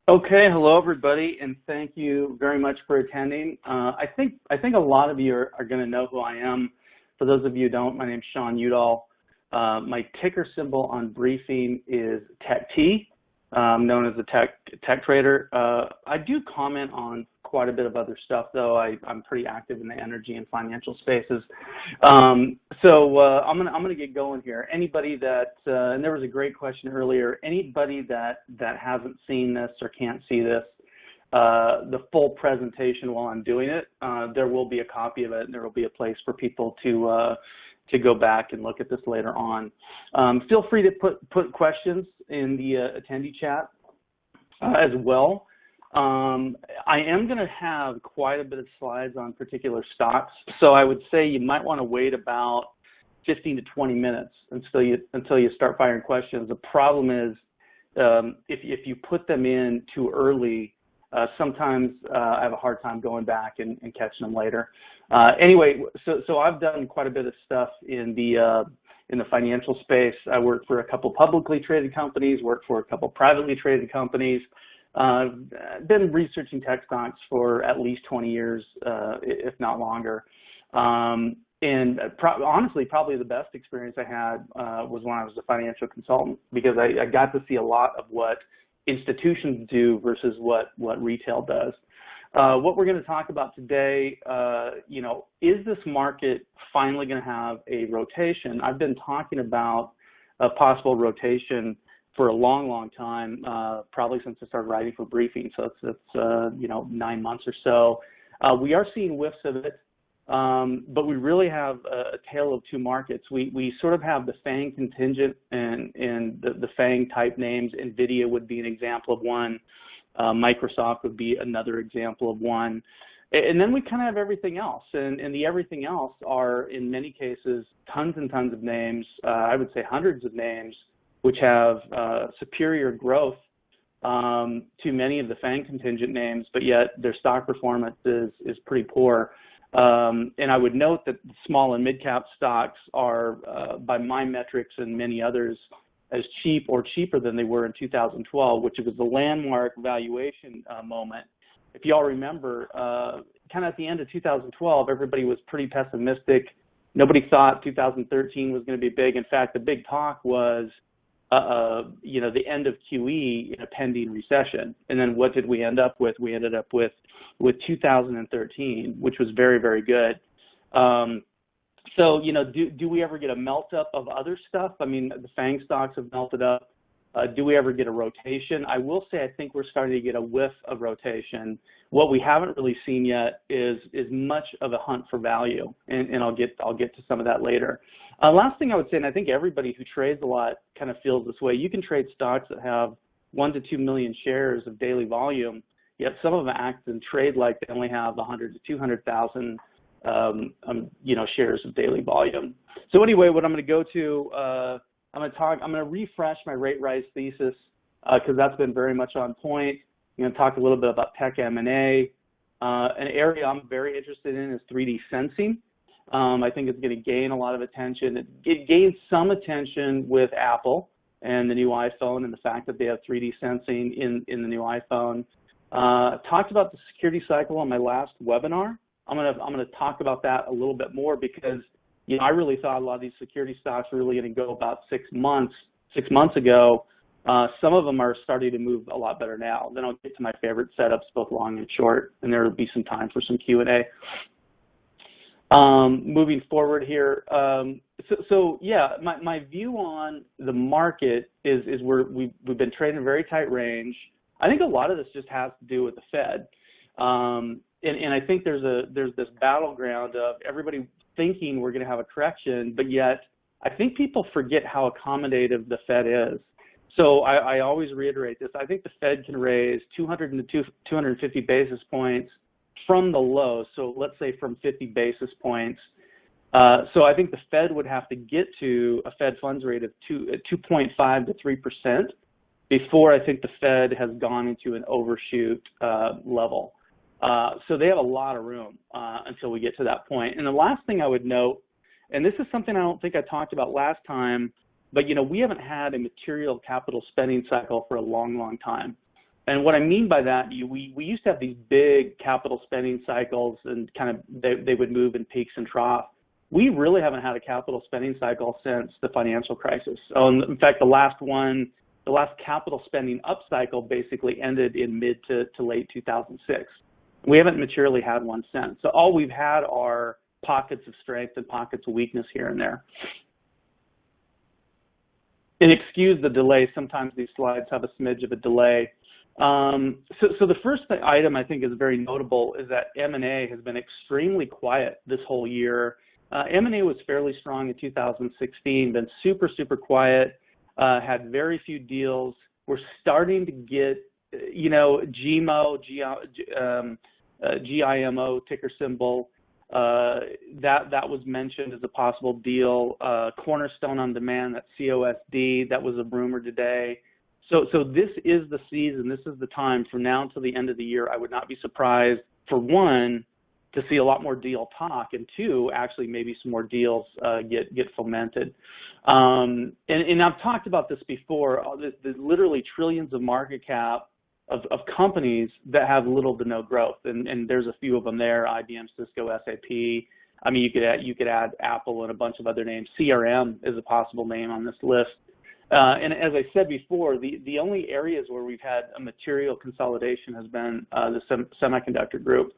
Okay, hello everybody, and thank you very much for attending. I think a lot of you are going to know who I am. For those of you who don't, my name is Sean Udall. My ticker symbol on briefing is TECHT, known as the tech trader. I do comment on quite a bit of other stuff, though. I'm pretty active in the energy and financial spaces. So I'm gonna get going here. Anybody that and there was a great question earlier. Anybody that hasn't seen this or can't see this, the full presentation while I'm doing it, there will be a copy of it, and there will be a place for people to go back and look at this later on. Feel free to put questions in the attendee chat as well. I am going to have quite a bit of slides on particular stocks, so I would say you might want to wait about 15 to 20 minutes until you start firing questions. The problem is if you put them in too early, sometimes I have a hard time going back and catching them later. Anyway, so I've done quite a bit of stuff in the financial space. I work for a couple publicly traded companies, work for a couple privately traded companies. Been researching tech stocks for at least 20 years, if not longer. And honestly, probably the best experience I had was when I was a financial consultant, because I got to see a lot of what institutions do versus what retail does. What we're going to talk about today, is this market finally going to have a rotation? I've been talking about a possible rotation for a long time, probably since I started writing for Briefing, so it's 9 months or so. We are seeing whiffs of it, but we really have a tale of two markets. We sort of have the FANG contingent and the FANG type names. NVIDIA would be an example of one. Microsoft would be another example of one. And then we kind of have everything else. And the everything else are, in many cases, tons and tons of names, I would say hundreds of names, which have superior growth to many of the FANG contingent names, but yet their stock performance is pretty poor. And I would note that small and mid-cap stocks are, by my metrics and many others, as cheap or cheaper than they were in 2012, which was the landmark valuation moment. If you all remember, kind of at the end of 2012, everybody was pretty pessimistic. Nobody thought 2013 was going to be big. In fact, the big talk was the end of QE in a pending recession. And then what did we end up with? We ended up with 2013, which was very, very good. So, do we ever get a melt up of other stuff? I mean, the FANG stocks have melted up. Do we ever get a rotation? I will say I think we're starting to get a whiff of rotation. What we haven't really seen yet is much of a hunt for value, and I'll get to some of that later. Last thing I would say, and I think everybody who trades a lot kind of feels this way, you can trade stocks that have 1 to 2 million shares of daily volume, yet some of them act and trade like they only have 100 to 200,000 shares of daily volume. So anyway, what I'm going to go to, I'm going to refresh my rate rise thesis because that's been very much on point. I'm going to talk a little bit about tech M&A. An area I'm very interested in is 3D sensing. I think it's going to gain a lot of attention. It gained some attention with Apple and the new iPhone and the fact that they have 3D sensing in the new iPhone. Talked about the security cycle on my last webinar. I'm gonna talk about that a little bit more because I really thought a lot of these security stocks were really going to go about 6 months. 6 months ago, some of them are starting to move a lot better now. Then I'll get to my favorite setups, both long and short, and there will be some time for some Q&A. Moving forward here, my view on the market is we've been trading a very tight range. I think a lot of this just has to do with the Fed, and I think there's this battleground of everybody thinking we're going to have a correction, but yet I think people forget how accommodative the Fed is. So I always reiterate this. I think the Fed can raise 200 to 250 basis points from the low, so let's say from 50 basis points. So I think the Fed would have to get to a Fed funds rate of 2.5 to 3% before I think the Fed has gone into an overshoot level. So they have a lot of room until we get to that point. And the last thing I would note, and this is something I don't think I talked about last time, but we haven't had a material capital spending cycle for a long time. And what I mean by that, we used to have these big capital spending cycles, and kind of they would move in peaks and troughs. We really haven't had a capital spending cycle since the financial crisis. So in fact, the last capital spending upcycle basically ended in mid to late 2006. We haven't materially had one since. So all we've had are pockets of strength and pockets of weakness here and there. And excuse the delay. Sometimes these slides have a smidge of a delay. So the first item I think is very notable is that M&A has been extremely quiet this whole year. M&A was fairly strong in 2016, been super, super quiet, had very few deals. We're starting to get, GIMO, GIMO ticker symbol, that was mentioned as a possible deal. Cornerstone on Demand, that COSD, that was a rumor today. So this is the season, this is the time from now until the end of the year. I would not be surprised, for one, to see a lot more deal talk, and two, actually maybe some more deals get fomented. And I've talked about this before, the literally trillions of market cap of companies that have little to no growth, and there's a few of them there: IBM, Cisco, SAP. I mean, you could add Apple and a bunch of other names. CRM is a possible name on this list. And as I said before, the only areas where we've had a material consolidation has been the semiconductor group.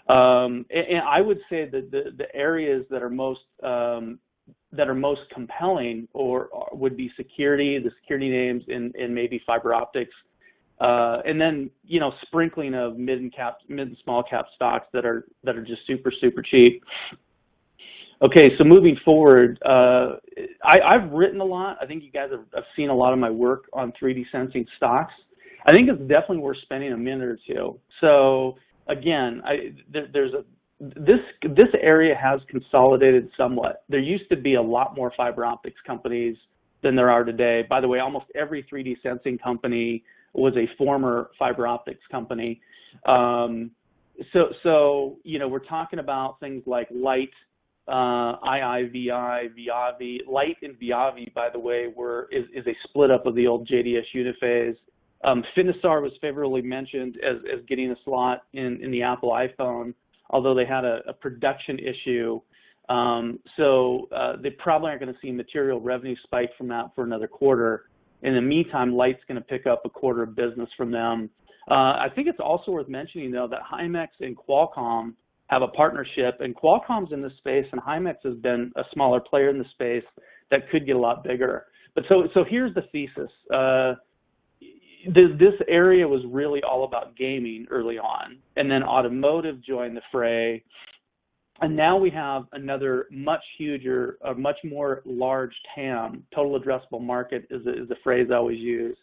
And I would say that the areas that are most compelling would be security, the security names, and maybe fiber optics. And then, sprinkling of mid and small cap stocks that are just super, super cheap. Okay, so moving forward, I've written a lot. I think you guys have seen a lot of my work on 3D sensing stocks. I think it's definitely worth spending a minute or two. So again, this area has consolidated somewhat. There used to be a lot more fiber optics companies than there are today. By the way, almost every 3D sensing company was a former fiber optics company. So we're talking about things like Light, IIVI, Viavi. Light and Viavi, by the way, is a split up of the old JDS Uniphase. Finisar was favorably mentioned as getting a slot in the Apple iPhone, although they had a production issue. So they probably aren't going to see material revenue spike from that for another quarter. In the meantime, Light's going to pick up a quarter of business from them. I think it's also worth mentioning, though, that Himax and Qualcomm have a partnership, and Qualcomm's in this space, and Himax has been a smaller player in the space that could get a lot bigger. But so here's the thesis. This area was really all about gaming early on, and then automotive joined the fray, and now we have another much more large TAM, total addressable market is the phrase I always use.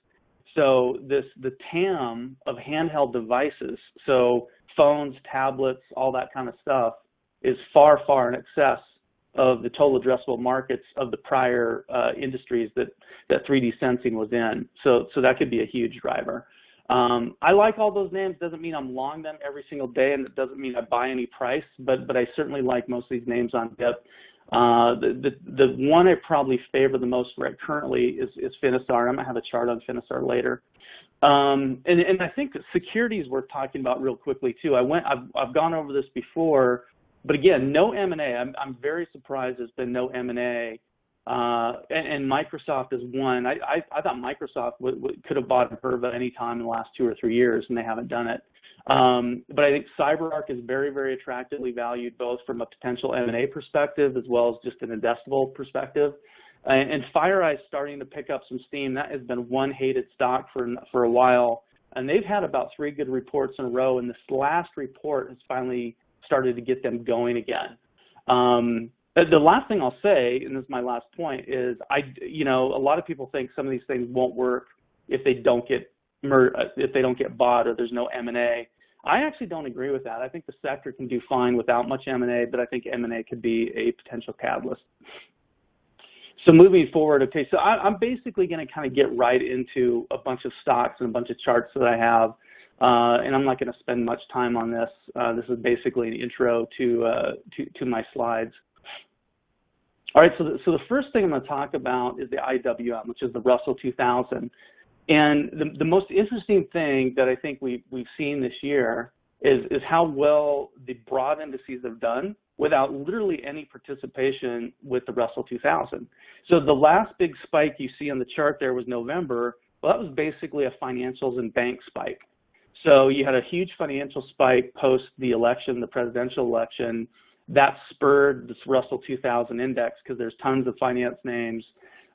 So the TAM of handheld devices, so phones, tablets, all that kind of stuff, is far, far in excess of the total addressable markets of the prior industries that 3D sensing was in. So that could be a huge driver. I like all those names. Doesn't mean I'm long them every single day, and it doesn't mean I buy any price, but I certainly like most of these names on dip. The one I probably favor the most right currently is Finisar. I'm going to have a chart on Finisar later. And I think security is worth talking about real quickly too. I've gone over this before, but again, no M&A. I'm very surprised there's been no M&A. And Microsoft is one. I thought Microsoft could have bought Imperva any time in the last 2 or 3 years, and they haven't done it. But I think CyberArk is very, very attractively valued, both from a potential M&A perspective as well as just an investable perspective. And FireEye is starting to pick up some steam. That has been one hated stock for a while, and they've had about 3 good reports in a row, and this last report has finally started to get them going again. The last thing I'll say, and this is my last point, is a lot of people think some of these things won't work if they don't get bought or there's no M&A. I actually don't agree with that. I think the sector can do fine without much M&A, but I think M&A could be a potential catalyst. So moving forward, okay, so I'm basically going to kind of get right into a bunch of stocks and a bunch of charts that I have, and I'm not going to spend much time on this. This is basically an intro to my slides. All right, so the first thing I'm going to talk about is the IWM, which is the Russell 2000. And the most interesting thing that I think we've seen this year is how well the broad indices have done without literally any participation with the Russell 2000. So the last big spike you see on the chart there was November. Well, that was basically a financials and bank spike. So you had a huge financial spike post the election, the presidential election. That spurred this Russell 2000 index because there's tons of finance names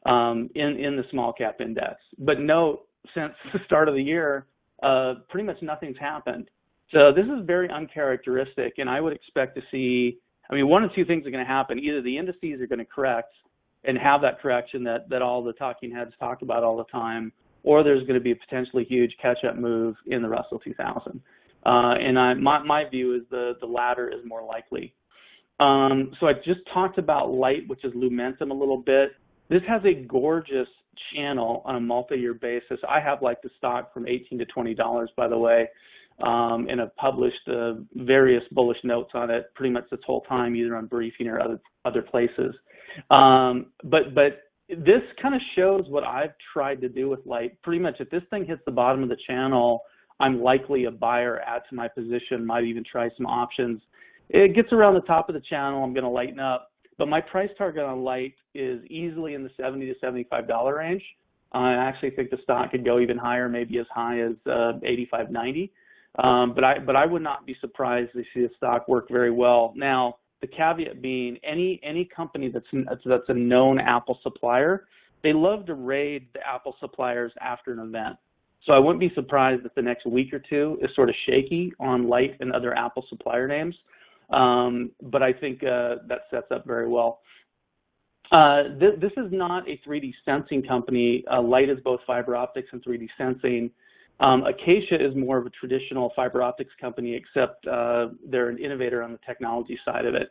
in the small cap index. But note, since the start of the year, pretty much nothing's happened. So this is very uncharacteristic, and I would expect to see, I mean, one of two things are going to happen. Either the indices are going to correct and have that correction that all the talking heads talk about all the time, or there's going to be a potentially huge catch-up move in the Russell 2000. And my view is the latter is more likely. So I just talked about Light, which is Lumentum, a little bit. This has a gorgeous channel on a multi-year basis. I have liked the stock from $18 to $20, by the way, and I've published various bullish notes on it pretty much this whole time, either on briefing or other places. But this kind of shows what I've tried to do with Light. Pretty much if this thing hits the bottom of the channel, I'm likely a buyer, add to my position, might even try some options. It gets around the top of the channel, I'm going to lighten up. But my price target on Light is easily in the $70 to $75 range. I actually think the stock could go even higher, maybe as high as 85, 90. But I would not be surprised to see the stock work very well. Now, the caveat being, any company that's a known Apple supplier, they love to raid the Apple suppliers after an event. So I wouldn't be surprised if the next week or two is sort of shaky on Light and other Apple supplier names. But I think that sets up very well. This is not a 3D sensing company. Light is both fiber optics and 3D sensing. a.k.a. is more of a traditional fiber optics company, except they're an innovator on the technology side of it.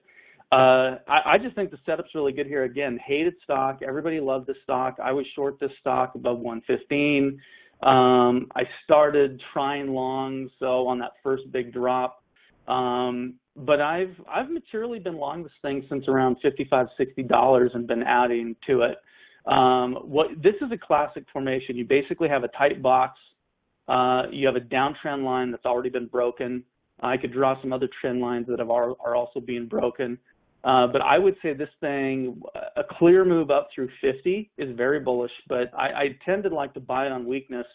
I just think the setup's really good here. Again, hated stock. Everybody loved this stock. I was short this stock above 115. I started trying long, so on that first big drop. But I've materially been long this thing since around $55, $60 and been adding to it. This is a classic formation. You basically have a tight box. You have a downtrend line that's already been broken. I could draw some other trend lines that are also being broken. But I would say this thing, a clear move up through 50 is very bullish, but I tend to like to buy it on weakness.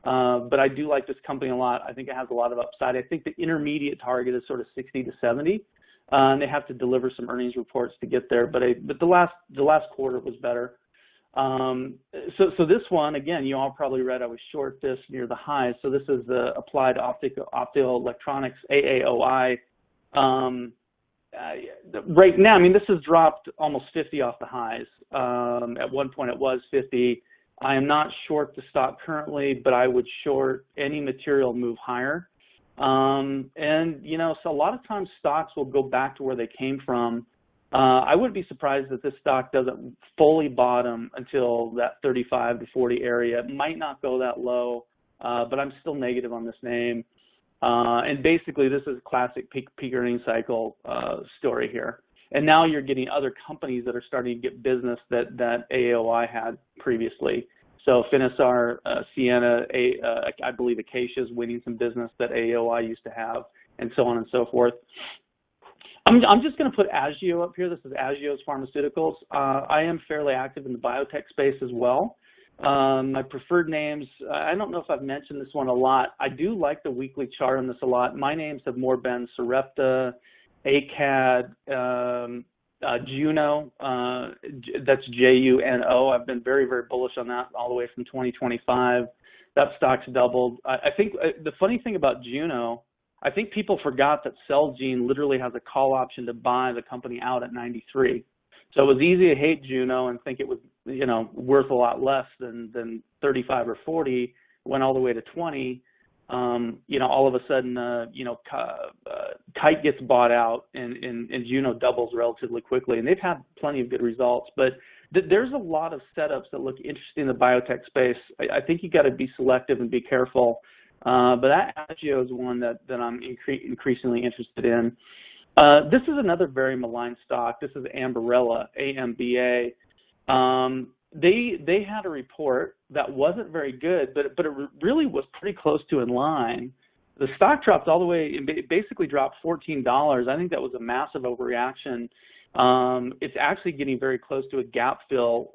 But I do like this company a lot. I think it has a lot of upside. I think the intermediate target is sort of 60 to 70. And they have to deliver some earnings reports to get there. But the last quarter was better. So this one, again, you all probably read I was short this near the highs. So this is the Applied Optoelectronics, AAOI. Right now, I mean, this has dropped almost 50 off the highs. At one point it was 50. I am not short the stock currently, but I would short any material move higher. And, you know, so a lot of times stocks will go back to where they came from. I wouldn't be surprised if this stock doesn't fully bottom until that 35 to 40 area. It might not go that low, but I'm still negative on this name. And basically, this is a classic peak earnings cycle story here. And now you're getting other companies that are starting to get business that AAOI had previously. So Finisar, Ciena, I believe a.k.a. is winning some business that AAOI used to have, and so on and so forth. I'm just going to put Agio up here. This is Agio's Pharmaceuticals. I am fairly active in the biotech space as well. My preferred names, I don't know if I've mentioned this one a lot. I do like the weekly chart on this a lot. My names have more been Sarepta, a.k.a. Juno, that's Juno. I've been very, very bullish on that all the way from 2025. That stock's doubled. I think the funny thing about Juno, I think people forgot that Celgene literally has a call option to buy the company out at 93. So it was easy to hate Juno and think it was, you know, worth a lot less than 35 or 40. Went all the way to 20. You know, all of a sudden, you know, TECHT gets bought out and Juno doubles relatively quickly. And they've had plenty of good results. But there's a lot of setups that look interesting in the biotech space. I think you got to be selective and be careful. But that Agio is one that I'm increasingly interested in. This is another very maligned stock. This is Ambarella, AMBA. they had a report that wasn't very good, but it really was pretty close to in line. The stock dropped all the way, it basically dropped $14. I think that was a massive overreaction. It's actually getting very close to a gap fill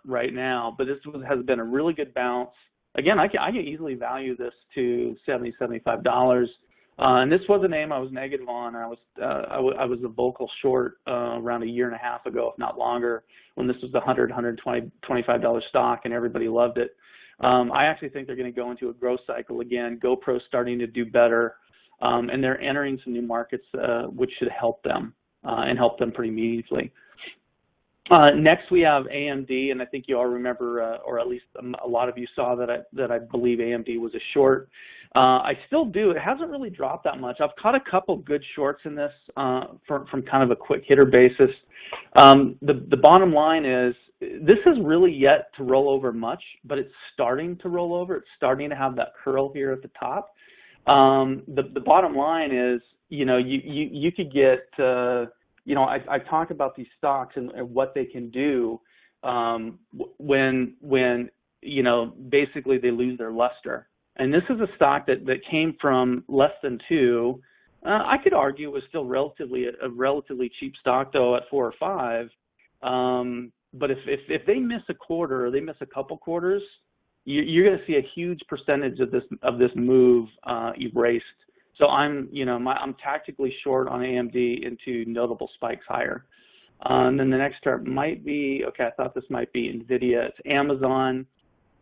right now, but this has been a really good bounce. Again, I can easily value this to $70, $75. And this was a name I was negative on. I was a vocal short around a year and a half ago, if not longer, when this was the $100, $125 stock, and everybody loved it. I actually think they're going to go into a growth cycle again. GoPro's starting to do better, and they're entering some new markets, which should help them and help them pretty meaningfully. Next, we have AMD, and I think you all remember, or at least a lot of you saw that I believe AMD was a short. I still do. It hasn't really dropped that much. I've caught a couple good shorts in this from kind of a quick hitter basis. The bottom line is this has really yet to roll over much, but it's starting to roll over. It's starting to have that curl here at the top. The bottom line is, you could get, I talk about these stocks and what they can do when basically they lose their luster. And this is a stock that came from less than 2. I could argue it was still a relatively cheap stock, though, at 4 or 5. But if they miss a quarter or they miss a couple quarters, you're going to see a huge percentage of this move erased. So I'm tactically short on AMD into notable spikes higher. And then the next chart might be, okay, I thought this might be NVIDIA. It's Amazon.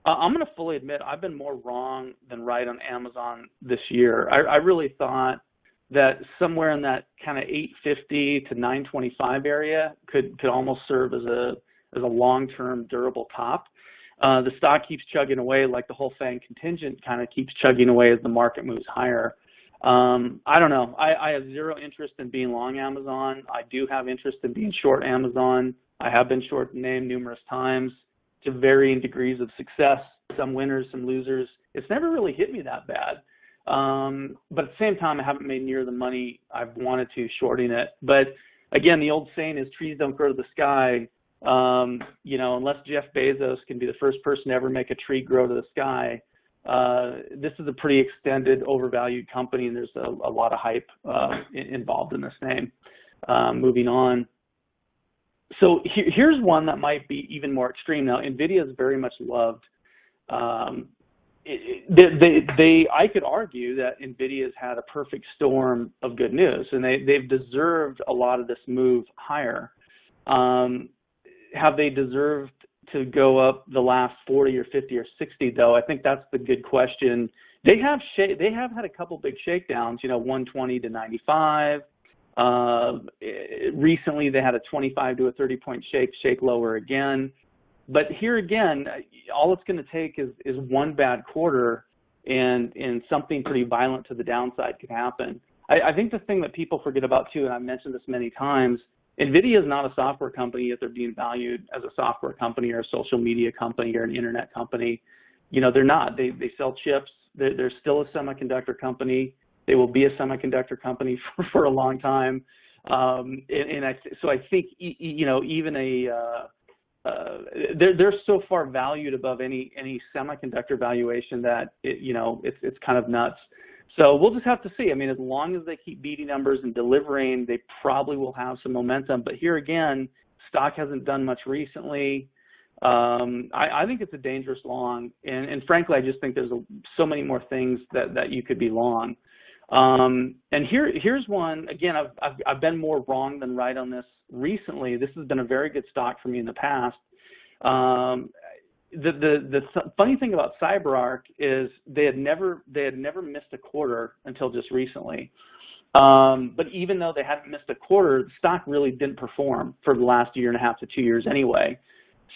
I'm going to fully admit I've been more wrong than right on Amazon this year. I really thought that somewhere in that kind of 850 to 925 area could almost serve as a long-term durable top. The stock keeps chugging away like the whole FANG contingent kind of keeps chugging away as the market moves higher. I don't know. I have zero interest in being long Amazon. I do have interest in being short Amazon. I have been short the name numerous times to varying degrees of success, some winners, some losers. It's never really hit me that bad. But at the same time, I haven't made near the money I've wanted to shorting it. But again, the old saying is trees don't grow to the sky. Unless Jeff Bezos can be the first person to ever make a tree grow to the sky, this is a pretty extended, overvalued company, and there's a lot of hype involved in this name. Moving on. So here's one that might be even more extreme. Now, NVIDIA is very much loved. I could argue that NVIDIA has had a perfect storm of good news, and they've deserved a lot of this move higher. Have they deserved to go up the last 40 or 50 or 60, though? I think that's the good question. They have had a couple big shakedowns, 120 to 95. Recently, they had a 25 to a 30-point shake lower again. But here again, all it's going to take is one bad quarter, and something pretty violent to the downside could happen. I think the thing that people forget about, too, and I've mentioned this many times, NVIDIA is not a software company, yet they're being valued as a software company or a social media company or an internet company. They're not. They sell chips. They're still a semiconductor company. They will be a semiconductor company for a long time. So I think, even they're so far valued above any semiconductor valuation that it's kind of nuts. So we'll just have to see. I mean, as long as they keep beating numbers and delivering, they probably will have some momentum. But here again, stock hasn't done much recently. I think it's a dangerous long, and frankly, I just think there's so many more things that you could be long. And here's one. Again, I've been more wrong than right on this recently. This has been a very good stock for me in the past. The funny thing about CyberArk is they had never missed a quarter until just recently. But even though they hadn't missed a quarter, the stock really didn't perform for the last year and a half to 2 years anyway.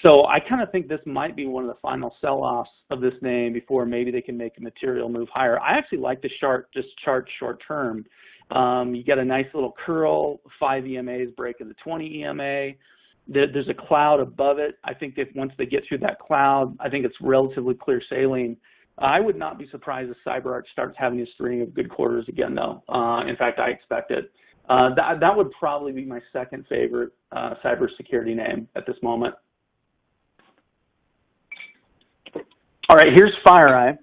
So I kind of think this might be one of the final sell-offs of this name before maybe they can make a material move higher. I actually like to chart short term. You get a nice little curl, 5 EMAs breaking the 20 EMA. There's a cloud above it. I think that once they get through that cloud, I think it's relatively clear sailing. I would not be surprised if CyberArk starts having a string of good quarters again, though. In fact, I expect it. That would probably be my second favorite cybersecurity name at this moment. All right, here's FireEye.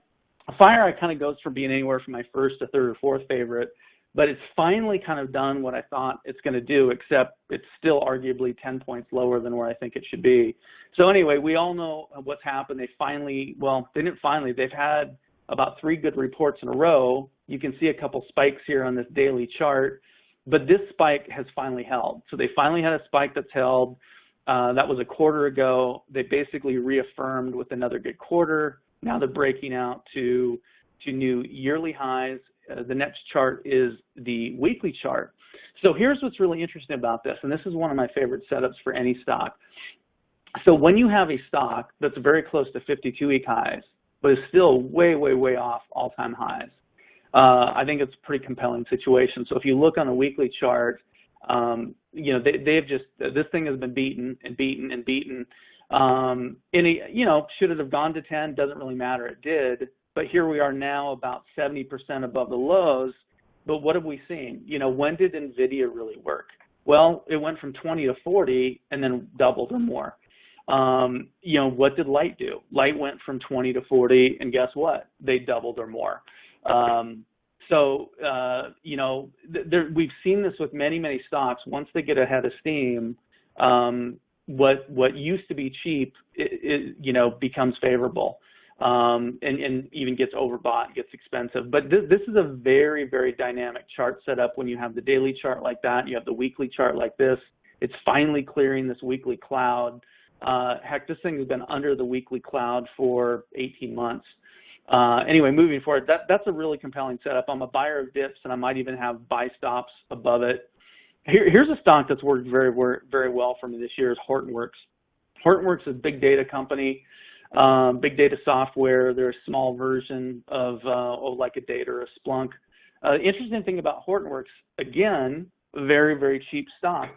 FireEye kind of goes from being anywhere from my first to third or fourth favorite, but it's finally kind of done what I thought it's going to do, except it's still arguably 10 points lower than where I think it should be. So anyway, we all know what's happened. They finally, well, they didn't finally, they've had about 3 good reports in a row. You can see a couple spikes here on this daily chart, but this spike has finally held. So they finally had a spike that's held. That was a quarter ago. They basically reaffirmed with another good quarter. Now they're breaking out to new yearly highs. The next chart is the weekly chart. So here's what's really interesting about this, and this is one of my favorite setups for any stock. So when you have a stock that's very close to 52-week highs, but is still way, way, way off all-time highs, I think it's a pretty compelling situation. So if you look on a weekly chart, you know, they've just, this thing has been beaten and beaten and beaten. You know, should it have gone to 10? Doesn't really matter. It did. But here we are now about 70% above the lows. But what have we seen? You know, when did NVIDIA really work? Well, it went from 20 to 40 and then doubled or more. You know, what did Light do? Light went from 20 to 40, and guess what? They doubled or more. You know, we've seen this with many, many stocks. Once they get ahead of steam, what used to be cheap, you know, becomes favorable, and even gets overbought, gets expensive. But this is a very, very dynamic chart setup. When you have the daily chart like that, you have the weekly chart like this. It's finally clearing this weekly cloud. Heck, this thing has been under the weekly cloud for 18 months. Anyway, moving forward, that's a really compelling setup. I'm a buyer of dips, and I might even have buy stops above it. Here's a stock that's worked very, very well for me this year is Hortonworks. Hortonworks is a big data company, big data software. They're a small version of like a Data or a Splunk. The interesting thing about Hortonworks, again, very, very cheap stock.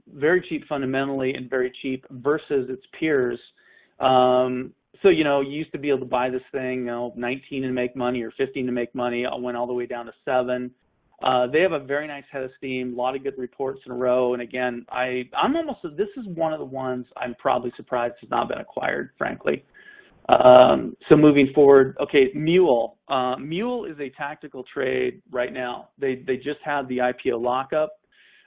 Very cheap fundamentally and very cheap versus its peers. So, you know, you used to be able to buy this thing, you know, 19 and make money or 15 to make money. I went all the way down to 7. They have a very nice head of steam, a lot of good reports in a row. And again, this is one of the ones I'm probably surprised has not been acquired, frankly. So moving forward, okay, Mule. Mule is a tactical trade right now. They just had the IPO lockup.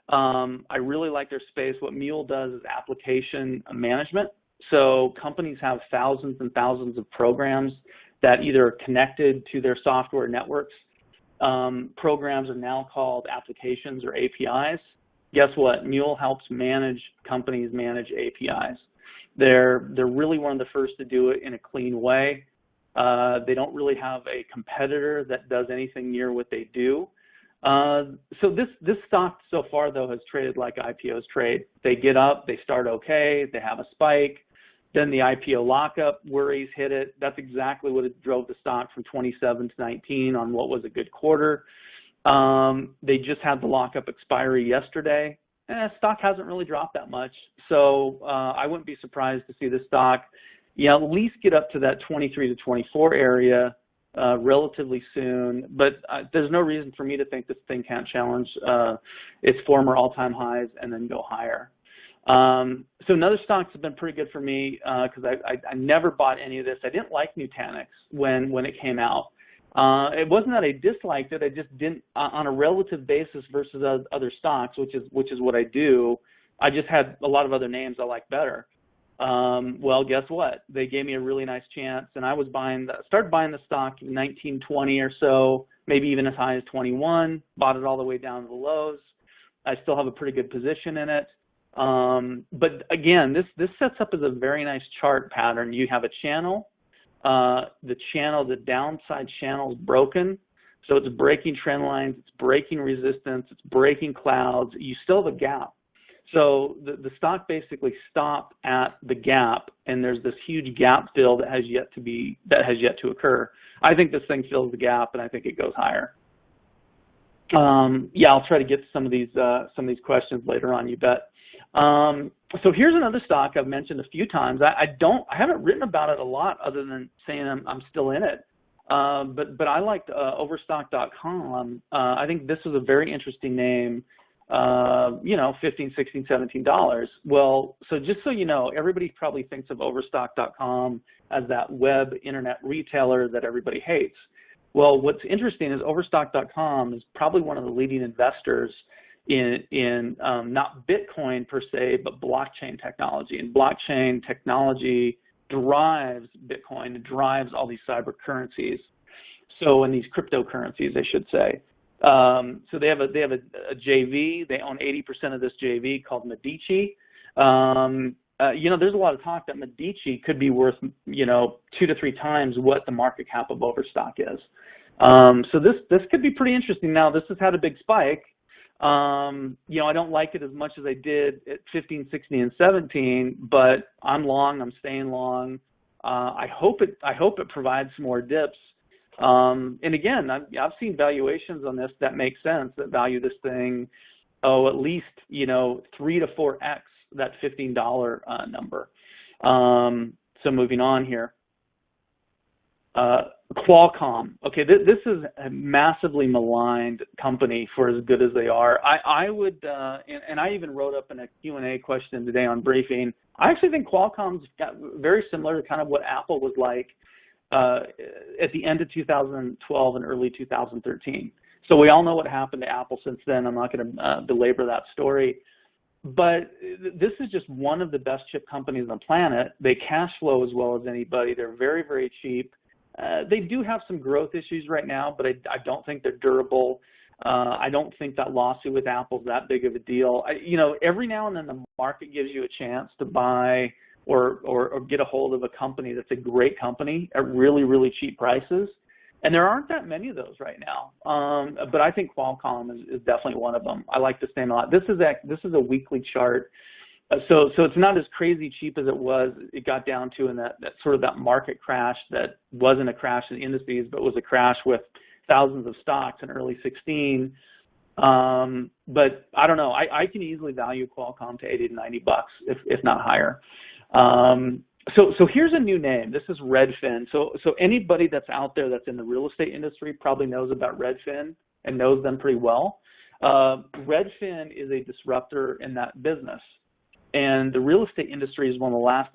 I really like their space. What Mule does is application management. So companies have thousands and thousands of programs that either are connected to their software networks. Programs are now called applications or APIs. Guess what? Mule helps companies manage APIs. They're really one of the first to do it in a clean way. They don't really have a competitor that does anything near what they do. So this stock so far, though, has traded like IPOs trade. They get up, they start okay, they have a spike, then the IPO lockup worries hit it. That's exactly what it drove the stock from 27 to 19 on what was a good quarter. They just had the lockup expiry yesterday, and stock hasn't really dropped that much. So I wouldn't be surprised to see the stock, at least get up to that 23 to 24 area relatively soon. But there's no reason for me to think this thing can't challenge its former all-time highs and then go higher. So another stocks have been pretty good for me because I never bought any of this. I didn't like Nutanix when it came out. It wasn't that I disliked it. I just didn't, on a relative basis versus other stocks, which is what I do. I just had a lot of other names I like better. Well, guess what? They gave me a really nice chance, and I was started buying the stock in 1920 or so, maybe even as high as 21. Bought it all the way down to the lows. I still have a pretty good position in it. But again, this sets up as a very nice chart pattern. You have a channel. The downside channel is broken. So it's breaking trend lines, it's breaking resistance, it's breaking clouds. You still have a gap. So the stock basically stopped at the gap, and there's this huge gap fill that has yet to occur. I think this thing fills the gap, and I think it goes higher. I'll try to get to some of these questions later on, you bet. So here's another stock I've mentioned a few times. I haven't written about it a lot other than saying I'm still in it. But I liked Overstock.com. I think this was a very interesting name. $15, $16, $17. Well, so just so you know, everybody probably thinks of Overstock.com as that web internet retailer that everybody hates. Well, what's interesting is Overstock.com is probably one of the leading investors in not Bitcoin per se, but blockchain technology. And blockchain technology drives Bitcoin, it drives all these cyber currencies. So, and these cryptocurrencies, I should say. So they have a JV. They own 80% of this JV called Medici. There's a lot of talk that Medici could be worth 2 to 3 times what the market cap of Overstock is. So this could be pretty interesting. Now this has had a big spike. I don't like it as much as I did at 15, 16, and 17, but I'm long. I'm staying long. I hope it provides some more dips. And again, I've seen valuations on this that make sense, that value this thing, at least, 3 to 4x that $15 number. So moving on here. Qualcomm. Okay, this is a massively maligned company for as good as they are. I would, and I even wrote up in a Q&A question today on briefing, I actually think Qualcomm's got very similar to kind of what Apple was like at the end of 2012 and early 2013. So we all know what happened to Apple since then. I'm not going to belabor that story. But this is just one of the best chip companies on the planet. They cash flow as well as anybody. They're very, very cheap. They do have some growth issues right now, but I don't think they're durable. I don't think that lawsuit with Apple is that big of a deal. Every now and then the market gives you a chance to buy or get a hold of a company that's a great company at really, really cheap prices. And there aren't that many of those right now. But I think Qualcomm is definitely one of them. I like this name a lot. This is a weekly chart. So it's not as crazy cheap as it was. It got down to in that sort of that market crash that wasn't a crash in indices, but was a crash with thousands of stocks in early 16. But I don't know. I can easily value Qualcomm to $80 to $90, if not higher. So here's a new name. This is Redfin. So anybody that's out there that's in the real estate industry probably knows about Redfin and knows them pretty well. Redfin is a disruptor in that business. And the real estate industry is one of the last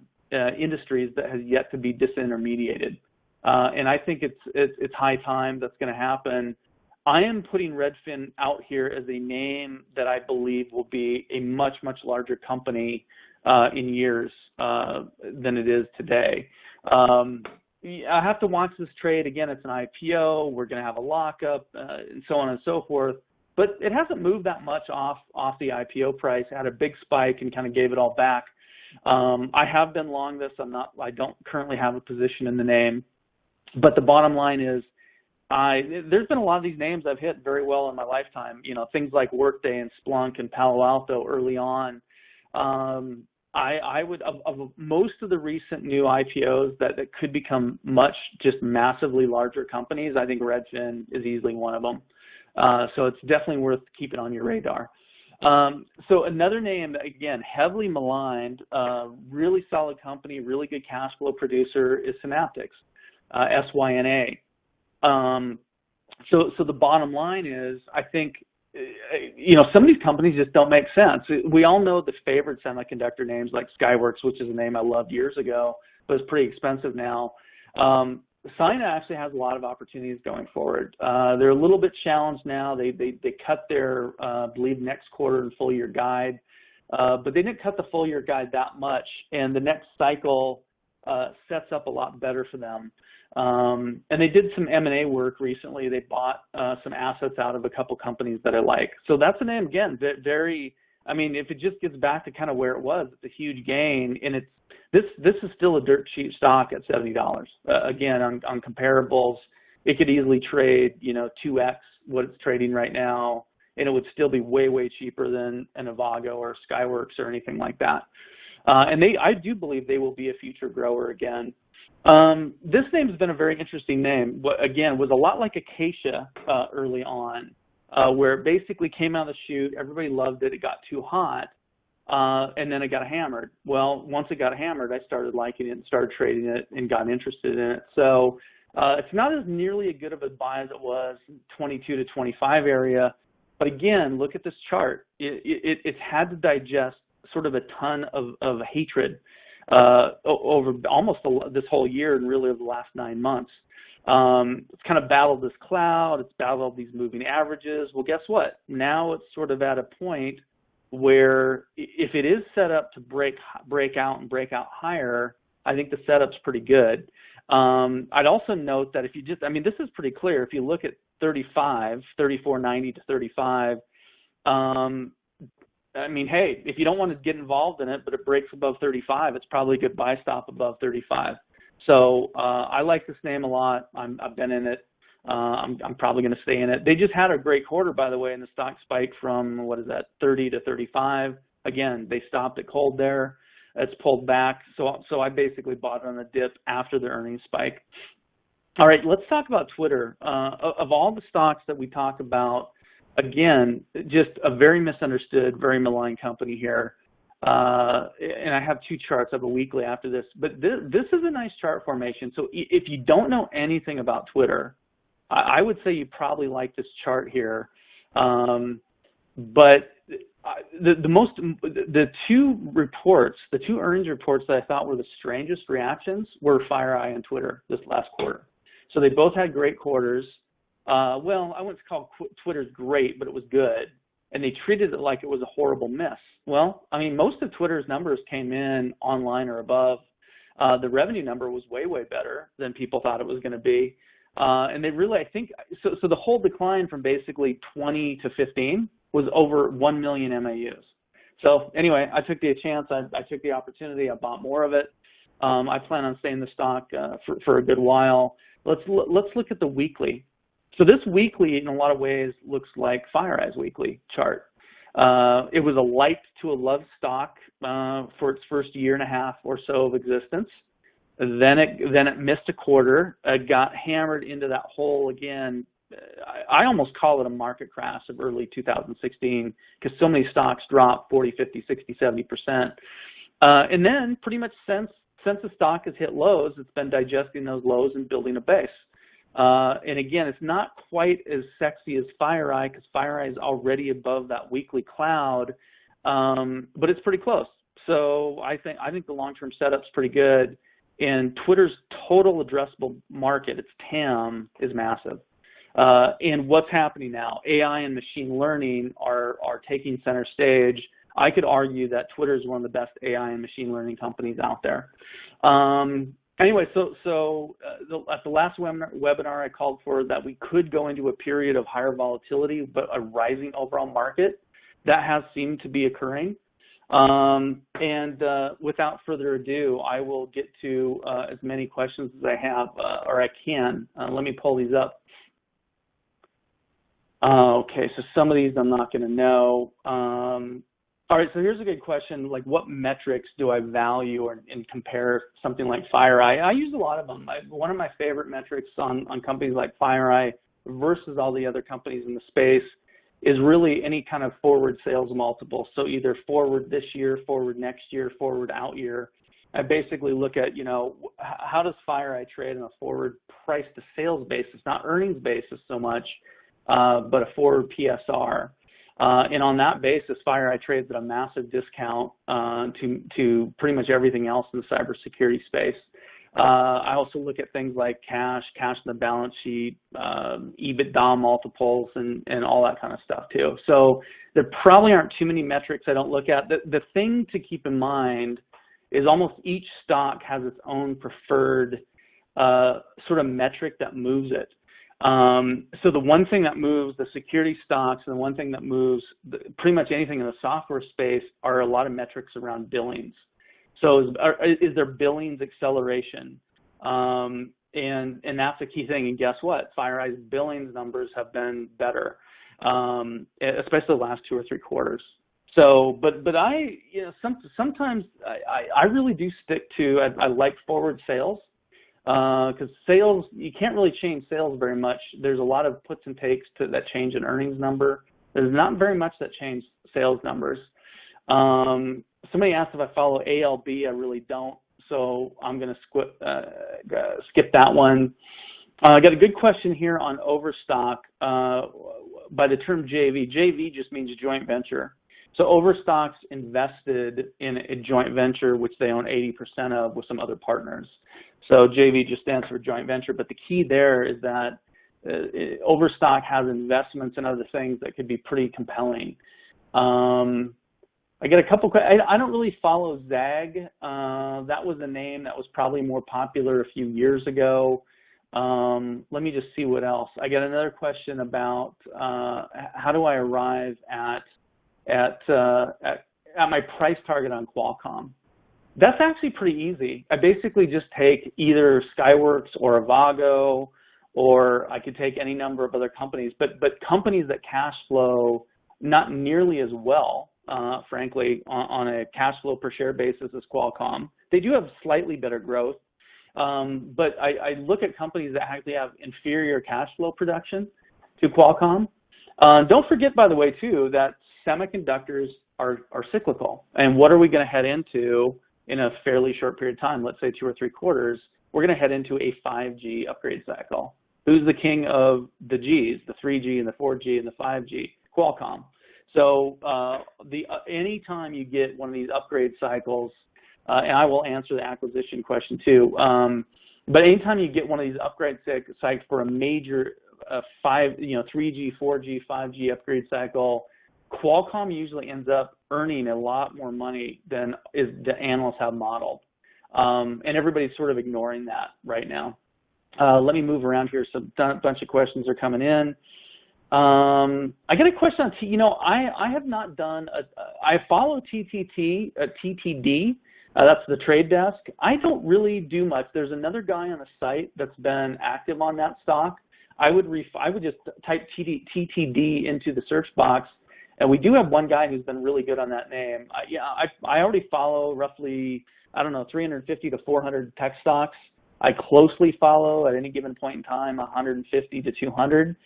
industries that has yet to be disintermediated. And I think it's high time that's going to happen. I am putting Redfin out here as a name that I believe will be a much, much larger company in years than it is today. I have to watch this trade. Again, it's an IPO. We're going to have a lockup and so on and so forth. But it hasn't moved that much off the IPO price. It had a big spike and kind of gave it all back. I have been long this. I don't currently have a position in the name. But the bottom line is, there's been a lot of these names I've hit very well in my lifetime. Things like Workday and Splunk and Palo Alto early on. I would, of most of the recent new IPOs that could become just massively larger companies, I think Redfin is easily one of them. So it's definitely worth keeping on your radar. So another name, again, heavily maligned, really solid company, really good cash flow producer is Synaptics, SYNA. So the bottom line is, I think, some of these companies just don't make sense. We all know the favorite semiconductor names like Skyworks, which is a name I loved years ago, but it's pretty expensive now. Syna actually has a lot of opportunities going forward. They're a little bit challenged now. They cut their, I believe, next quarter and full year guide, but they didn't cut the full year guide that much, and the next cycle sets up a lot better for them. And they did some M&A work recently. They bought some assets out of a couple companies that I like. So that's a name, again, very, if it just gets back to kind of where it was, it's a huge gain. And this is still a dirt cheap stock at $70. Again, on comparables, it could easily trade, 2x what it's trading right now, and it would still be way, way cheaper than an Avago or Skyworks or anything like that. And I do believe they will be a future grower again. This name has been a very interesting name. Again, was a lot like a.k.a. Early on, where it basically came out of the chute. Everybody loved it. It got too hot, and then it got hammered. Well, once it got hammered, I started liking it and started trading it and got interested in it. So it's not as nearly as good of a buy as it was 22 to 25 area, But again, look at this chart. It's had to digest sort of a ton of hatred over almost this whole year and really over the last 9 months. It's kind of battled this cloud. It's battled these moving averages. Well, guess what? Now it's sort of at a point where if it is set up to break out and break out higher, I think the setup's pretty good. I'd also note that if you just, I mean, this is pretty clear. If you look at 34.90 to 35, I mean, hey, if you don't want to get involved in it, but it breaks above 35, it's probably a good buy stop above 35. So I like this name a lot. I've been in it. I'm probably going to stay in it. They just had a great quarter, by the way, and the stock spiked from, what is that, 30 to 35. Again, they stopped it cold there. It's pulled back. So I basically bought it on a dip after the earnings spike. All right, let's talk about Twitter. Of all the stocks that we talk about, again, just a very misunderstood, very maligned company here. And I have two charts. I have a weekly after this. But this is a nice chart formation. So if you don't know anything about Twitter, I would say you probably like this chart here. But the two earnings reports that I thought were the strangest reactions were FireEye and Twitter this last quarter. So they both had great quarters. Well, I wouldn't call Twitter's great, but it was good. And they treated it like it was a horrible miss. Well, I mean, most of Twitter's numbers came in online or above. The revenue number was way, way better than people thought it was going to be. And they really, I think, so the whole decline from basically 20 to 15 was over 1 million MAUs. So anyway, I took the chance. I took the opportunity. I bought more of it. I plan on staying in the stock for a good while. Let's look at the weekly. So this weekly, in a lot of ways, looks like FireEye's weekly chart. It was a like to a love stock for its first year and a half or so of existence. Then it missed a quarter, got hammered into that hole again. I almost call it a market crash of early 2016 because so many stocks dropped 40, 50, 60, 70%. And then pretty much since the stock has hit lows, it's been digesting those lows and building a base. And again, it's not quite as sexy as FireEye because FireEye is already above that weekly cloud, but it's pretty close. So I think the long-term setup's pretty good. And Twitter's total addressable market, its TAM, is massive. And what's happening now? AI and machine learning are taking center stage. I could argue that Twitter is one of the best AI and machine learning companies out there. Anyway, so at the last webinar, I called for that we could go into a period of higher volatility, but a rising overall market. That has seemed to be occurring. And without further ado, I will get to as many questions as I have, or I can. Let me pull these up. Okay, so some of these I'm not going to know. All right, so here's a good question. Like, what metrics do I value and compare something like FireEye? I use a lot of them. One of my favorite metrics on companies like FireEye versus all the other companies in the space is really any kind of forward sales multiple. So either forward this year, forward next year, forward out year. I basically look at, how does FireEye trade on a forward price to sales basis, not earnings basis so much, but a forward PSR. And on that basis, FireEye trades at a massive discount to pretty much everything else in the cybersecurity space. I also look at things like cash in the balance sheet, EBITDA multiples, and all that kind of stuff too. So there probably aren't too many metrics I don't look at. The thing to keep in mind is almost each stock has its own preferred sort of metric that moves it. So the one thing that moves the security stocks and the one thing that moves pretty much anything in the software space are a lot of metrics around billings. So is there billings acceleration? And that's a key thing. And guess what? FireEye's billings numbers have been better, especially the last 2 or 3 quarters. So, but I, sometimes I really do stick to, I like forward sales. Because sales, you can't really change sales very much. There's a lot of puts and takes that change an earnings number. There's not very much that change sales numbers. Somebody asked if I follow ALB. I really don't, so I'm going to skip that one. I got a good question here on Overstock. by the term JV just means joint venture. So Overstock's invested in a joint venture which they own 80% of with some other partners. So JV just stands for joint venture, but the key there is that Overstock has investments in other things that could be pretty compelling. I get a couple. I don't really follow Zag. That was a name that was probably more popular a few years ago. Let me just see what else. I got another question about how do I arrive at my price target on Qualcomm. That's actually pretty easy. I basically just take either Skyworks or Avago, or I could take any number of other companies, but companies that cash flow not nearly as well, frankly, on a cash flow per share basis as Qualcomm. They do have slightly better growth, but I look at companies that actually have inferior cash flow production to Qualcomm. Don't forget, by the way, too, that semiconductors are cyclical. And what are we going to head into in a fairly short period of time? Let's say 2 or 3 quarters. We're going to head into a 5G upgrade cycle. Who's the king of the Gs, the 3G and the 4G and the 5G? Qualcomm. So anytime you get one of these upgrade cycles, and I will answer the acquisition question too, but anytime you get one of these upgrade cycles for a major 3G, 4G, 5G upgrade cycle, Qualcomm usually ends up earning a lot more money than the analysts have modeled. And everybody's sort of ignoring that right now. Let me move around here. So a bunch of questions are coming in. I get a question on I have not done I follow TTD. That's the trade desk. I don't really do much. There's another guy on the site that's been active on that stock. I would just type TTD into the search box, and we do have one guy who's been really good on that name. I already follow roughly 350 to 400 tech stocks. I closely follow at any given point in time 150 to 200.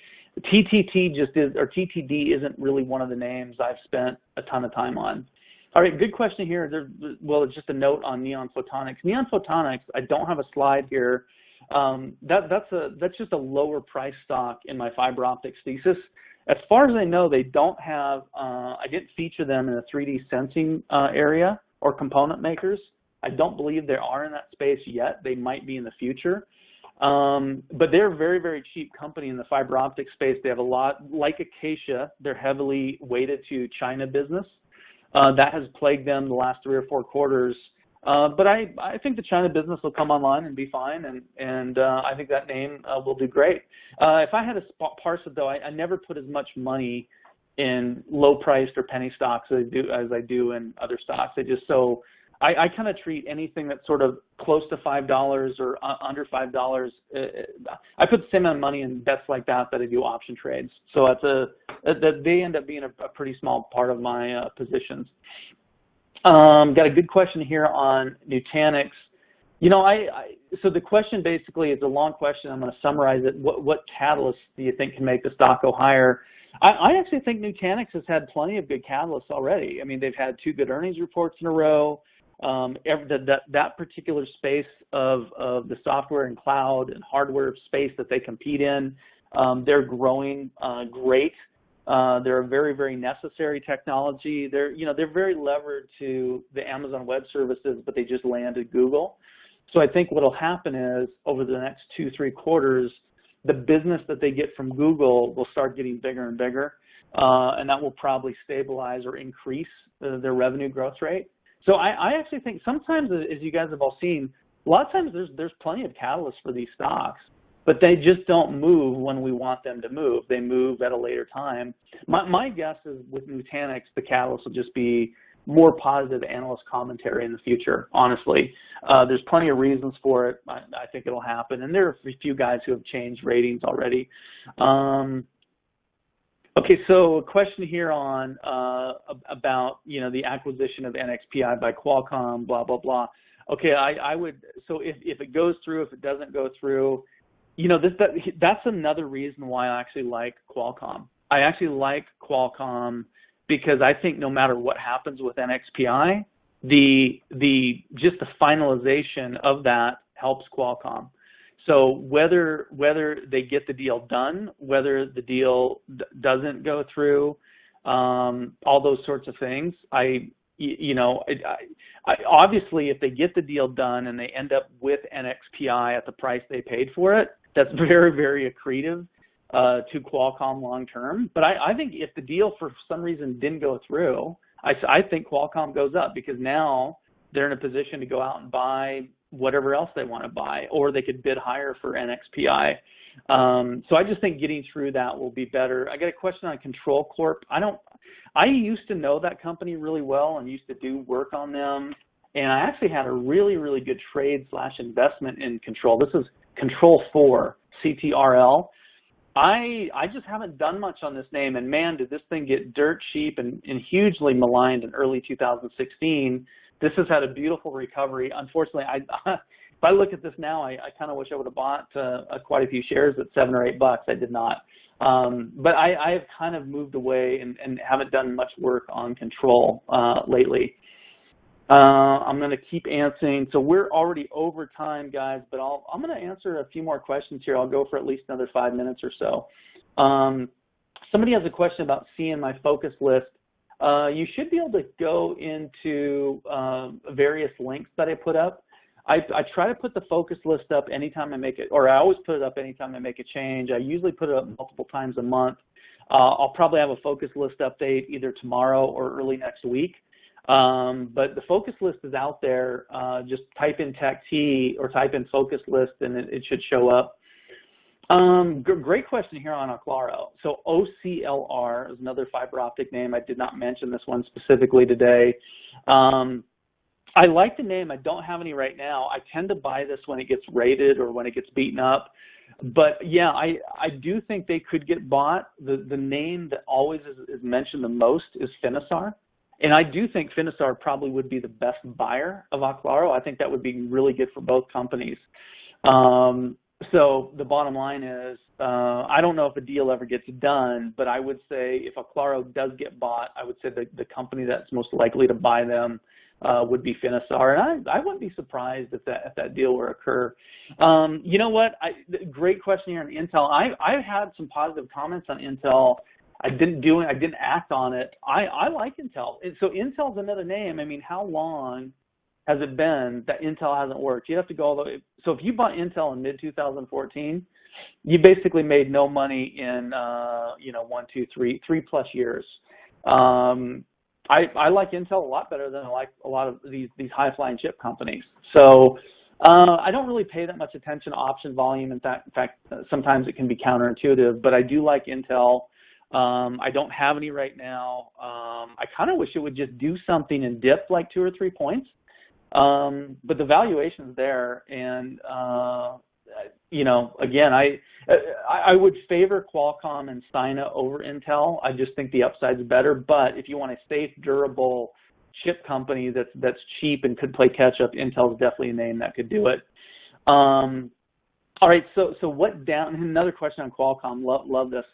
TTD isn't really one of the names I've spent a ton of time on. All right, good question here. It's just a note on Neon Photonics. Neon Photonics, I don't have a slide here. That's just a lower price stock in my fiber optics thesis. As far as I know, they don't have, I didn't feature them in the 3D sensing area or component makers. I don't believe they are in that space yet. They might be in the future. But they're a very, very cheap company in the fiber optic space. They have a lot, like a.k.a, they're heavily weighted to China business. That has plagued them the last 3 or 4 quarters. But I think the China business will come online and be fine, and I think that name will do great. If I had to parse it, though, I never put as much money in low-priced or penny stocks as I do in other stocks. I kind of treat anything that's sort of close to $5 or under $5. I put the same amount of money in bets like that I do option trades. So they end up being a pretty small part of my positions. Got a good question here on Nutanix. So the question basically is a long question. I'm going to summarize it. What catalysts do you think can make the stock go higher? I actually think Nutanix has had plenty of good catalysts already. I mean, they've had 2 good earnings reports in a row. That particular space of the software and cloud and hardware space that they compete in, they're growing great. They're a very, very necessary technology. They're very levered to the Amazon Web Services, but they just landed Google. So I think what will happen is over the next 2-3 quarters, the business that they get from Google will start getting bigger and bigger, and that will probably stabilize or increase their revenue growth rate. So I actually think sometimes, as you guys have all seen, a lot of times there's plenty of catalysts for these stocks, but they just don't move when we want them to move. They move at a later time. My guess is with Nutanix, the catalyst will just be more positive analyst commentary in the future, honestly. There's plenty of reasons for it. I think it'll happen. And there are a few guys who have changed ratings already. Okay, so a question here on about the acquisition of NXPI by Qualcomm, blah blah blah. Okay, I would, so if it goes through, if it doesn't go through, that's another reason why I actually like Qualcomm. I actually like Qualcomm because I think no matter what happens with NXPI, just the finalization of that helps Qualcomm. So whether they get the deal done, whether the deal doesn't go through, all those sorts of things, obviously if they get the deal done and they end up with NXPI at the price they paid for it, that's very, very accretive to Qualcomm long term. But I think if the deal for some reason didn't go through, I think Qualcomm goes up, because now they're in a position to go out and buy whatever else they want to buy, or they could bid higher for NXPI. So I just think getting through that will be better. I got a question on Control Corp. I used to know that company really well and used to do work on them, and I actually had a really, really good trade / investment in Control. This is Control 4, CTRL. I just haven't done much on this name, and man, did this thing get dirt cheap and hugely maligned in early 2016. This has had a beautiful recovery. Unfortunately, if I look at this now, I kind of wish I would have bought quite a few shares at $7 or $8. I did not. But I have kind of moved away and haven't done much work on Control lately. I'm going to keep answering. So we're already over time, guys, but I'm going to answer a few more questions here. I'll go for at least another 5 minutes or so. Somebody has a question about seeing my focus list. You should be able to go into various links that I put up. I try to put the focus list up anytime I make it, or I always put it up anytime I make a change. I usually put it up multiple times a month. I'll probably have a focus list update either tomorrow or early next week. But the focus list is out there. Just type in TECHT or type in focus list and it should show up. Great question here on Aclaro. So OCLR is another fiber optic name. I did not mention this one specifically today. I like the name. I don't have any right now. I tend to buy this when it gets rated or when it gets beaten up. But yeah, I do think they could get bought. The name that always is mentioned the most is Finisar. And I do think Finisar probably would be the best buyer of Aclaro. I think that would be really good for both companies. So the bottom line is, I don't know if a deal ever gets done, but I would say if Aclaro does get bought, I would say the company that's most likely to buy them would be Finisar. And I wouldn't be surprised if that deal were to occur. You know what? Great question here on Intel. I had some positive comments on Intel. I didn't act on it. I like Intel. So Intel's another name. I mean, how long has it been that Intel hasn't worked? You have to go all the way. So if you bought Intel in mid-2014, you basically made no money in, 3+ years. I like Intel a lot better than I like a lot of these high-flying chip companies. So I don't really pay that much attention to option volume. In fact, sometimes it can be counterintuitive, but I do like Intel. I don't have any right now. I kind of wish it would just do something and dip like 2 or 3 points. But the valuation's there, and again, I would favor Qualcomm and Sina over Intel. I just think the upside's better. But if you want a safe, durable chip company that's cheap and could play catch up, Intel's definitely a name that could do it. All right, so what down? Another question on Qualcomm. Love this.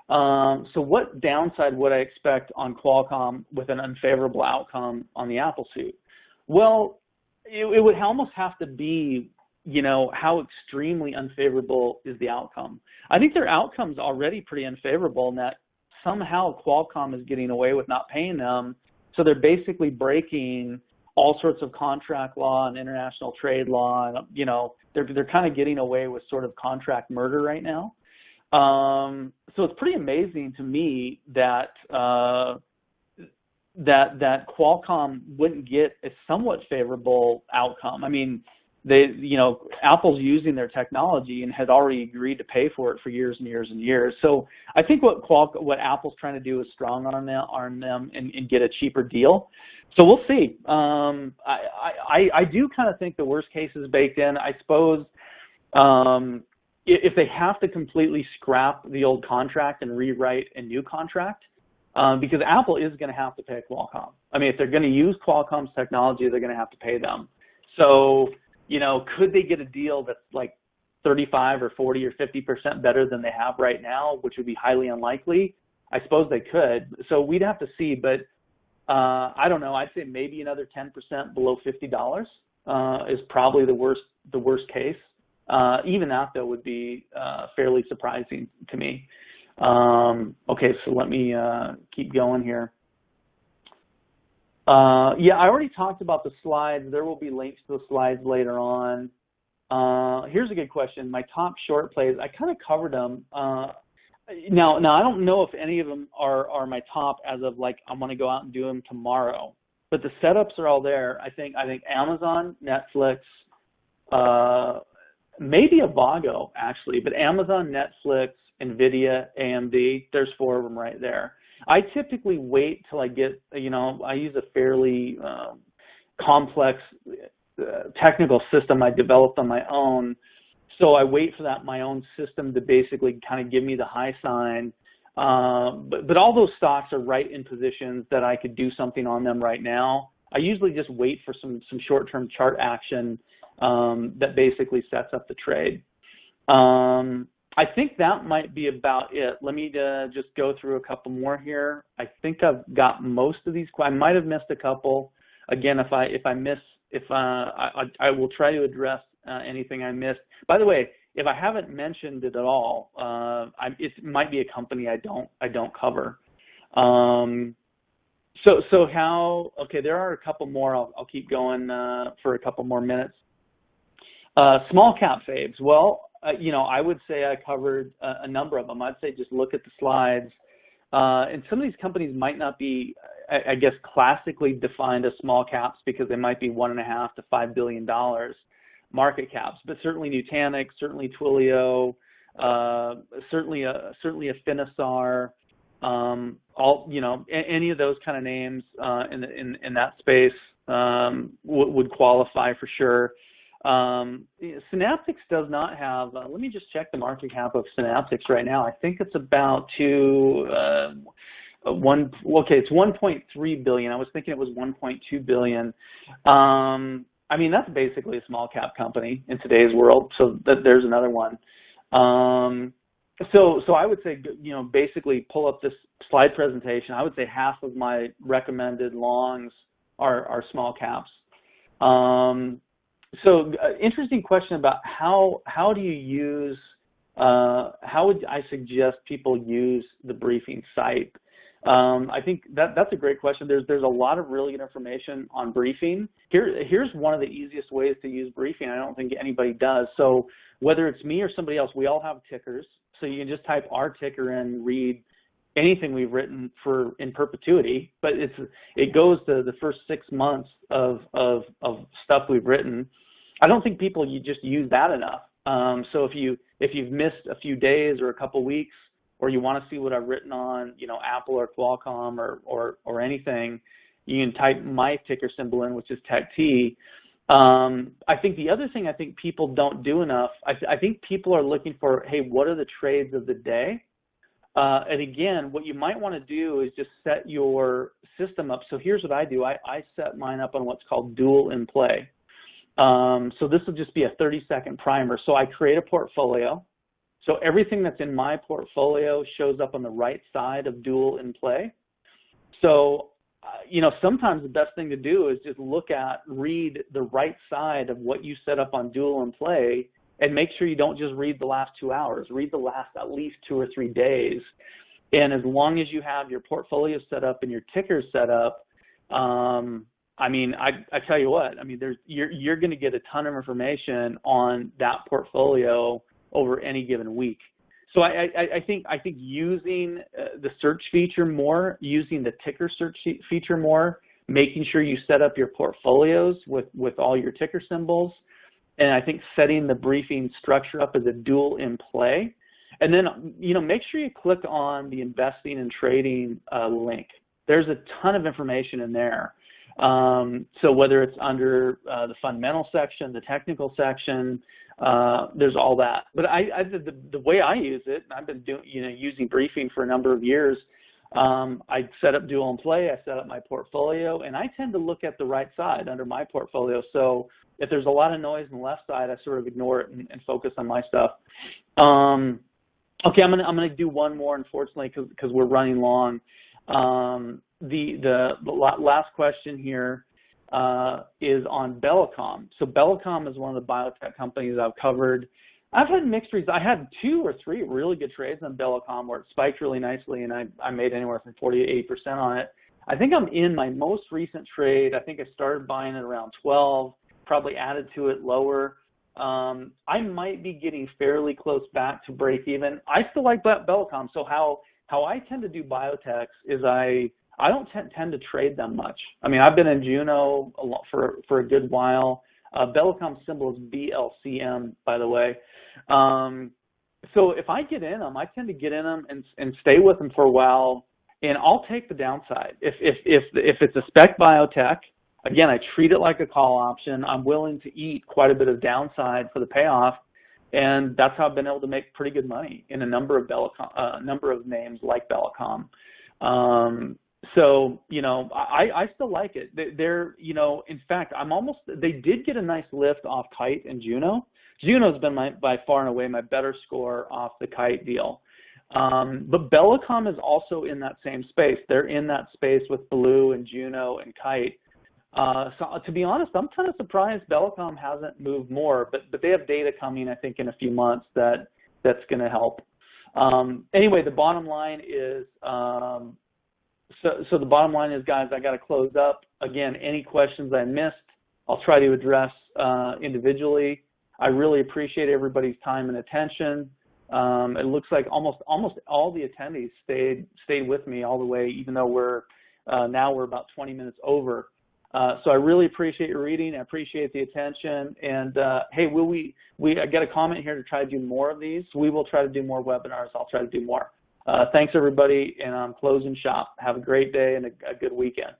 So what downside would I expect on Qualcomm with an unfavorable outcome on the Apple suit? Well, it would almost have to be, how extremely unfavorable is the outcome. I think their outcome's already pretty unfavorable in that somehow Qualcomm is getting away with not paying them. So they're basically breaking all sorts of contract law and international trade law. And, they're kind of getting away with sort of contract murder right now. So it's pretty amazing to me that that Qualcomm wouldn't get a somewhat favorable outcome. I mean, Apple's using their technology and had already agreed to pay for it for years and years and years. So I think what Apple's trying to do is strong arm them and get a cheaper deal. So we'll see. I do kind of think the worst case is baked in. I suppose if they have to completely scrap the old contract and rewrite a new contract, because Apple is going to have to pay Qualcomm. I mean, if they're going to use Qualcomm's technology, they're going to have to pay them. So, could they get a deal that's like 35 or 40 or 50% better than they have right now, which would be highly unlikely? I suppose they could. So we'd have to see, but I don't know. I'd say maybe another 10% below $50 is probably the worst case. Even that, though, would be fairly surprising to me. Okay, so let me keep going here. Yeah, I already talked about the slides. There will be links to the slides later on. Here's a good question. My top short plays, I kind of covered them. Now I don't know if any of them are my top as of like I'm going to go out and do them tomorrow. But the setups are all there. I think Amazon, Netflix, maybe Avago actually, but Amazon, Netflix, NVIDIA, AMD, there's 4 of them right there. I typically wait till I get, I use a fairly complex technical system I developed on my own. So I wait for my own system to basically kind of give me the high sign. But all those stocks are right in positions that I could do something on them right now. I usually just wait for some short-term chart action that basically sets up the trade. I think that might be about it. Let me just go through a couple more here. I think I've got most of these. I might have missed a couple. Again, if I miss, I will try to address anything I missed. By the way, if I haven't mentioned it at all, it might be a company I don't cover. So how? Okay, there are a couple more. I'll keep going for a couple more minutes. Small cap faves. Well, I would say I covered a number of them. I'd say just look at the slides. And some of these companies might not be, I guess, classically defined as small caps because they might be $1.5 to $5 billion market caps. But certainly Nutanix, certainly Twilio, certainly a Finisar, any of those kind of names in that space would qualify for sure. Synaptics does not have, let me just check the market cap of Synaptics right now. I think it's about it's 1.3 billion. I was thinking it was 1.2 billion. That's basically a small cap company in today's world. So there's another one. So I would say, basically pull up this slide presentation. I would say half of my recommended longs are small caps. So interesting question about how do you use, how would I suggest people use the briefing site? I think that's a great question. There's a lot of really good information on briefing. Here's one of the easiest ways to use briefing. I don't think anybody does. So whether it's me or somebody else, we all have tickers. So you can just type our ticker in, read anything we've written in perpetuity, but it goes to the first 6 months of stuff we've written. I don't think people just use that enough. So if you've missed a few days or a couple weeks, or you want to see what I've written on, Apple or Qualcomm or anything, you can type my ticker symbol in, which is TECHT. I think the other thing I think people don't do enough, I think people are looking for, hey, what are the trades of the day? And again, what you might want to do is just set your system up. So here's what I do. I set mine up on what's called dual in play. So this will just be a 30-second primer. So I create a portfolio. So everything that's in my portfolio shows up on the right side of dual in play. So, sometimes the best thing to do is just read the right side of what you set up on dual in play, and make sure you don't just read the last 2 hours. Read the last at least 2 or 3 days. And as long as you have your portfolio set up and your tickers set up, I tell you what, you're going to get a ton of information on that portfolio over any given week. So I think using the search feature more, using the ticker search feature more, making sure you set up your portfolios with all your ticker symbols, and I think setting the briefing structure up as a dual in play, and then make sure you click on the investing and trading link. There's a ton of information in there. So whether it's under the fundamental section, the technical section, there's all that. But the way I use it, I've been using briefing for a number of years. I set up dual in play, I set up my portfolio, and I tend to look at the right side under my portfolio. So if there's a lot of noise on the left side, I sort of ignore it and focus on my stuff. Okay, I'm gonna do one more, unfortunately, because we're running long. The last question here is on Bellicom. So Bellicom is one of the biotech companies I've covered. I've had mixed reads. I had 2 or 3 really good trades on Bellicom where it spiked really nicely, and I made anywhere from 40 to 8% on it. I think I'm in my most recent trade. I think I started buying it around 12, probably added to it lower. I might be getting fairly close back to break even. I still like Bellicom. So how I tend to do biotechs is I don't tend to trade them much. I mean, I've been in Juno for a good while. Bellicom symbol is BLCM, by the way. So if I get in them, I tend to get in them and stay with them for a while, and I'll take the downside. If it's a spec biotech, again, I treat it like a call option. I'm willing to eat quite a bit of downside for the payoff, and that's how I've been able to make pretty good money in a number of names like Bellicom. So, you know, I still like it. They're, you know, in fact, they did get a nice lift off Kite and Juno. Juno's been by far and away my better score off the Kite deal. But Bellicom is also in that same space. They're in that space with Blue and Juno and Kite. So to be honest, I'm kind of surprised Bellicom hasn't moved more, but they have data coming, I think, in a few months that's going to help. Anyway, the bottom line is, so the bottom line is, guys, I got to close up. Again, any questions I missed, I'll try to address individually. I really appreciate everybody's time and attention. It looks like almost all the attendees stayed with me all the way, even though now we're about 20 minutes over. So I really appreciate your reading. I appreciate the attention. And hey, I got a comment here to try to do more of these. We will try to do more webinars. I'll try to do more. Thanks, everybody, and I'm closing shop. Have a great day and a good weekend.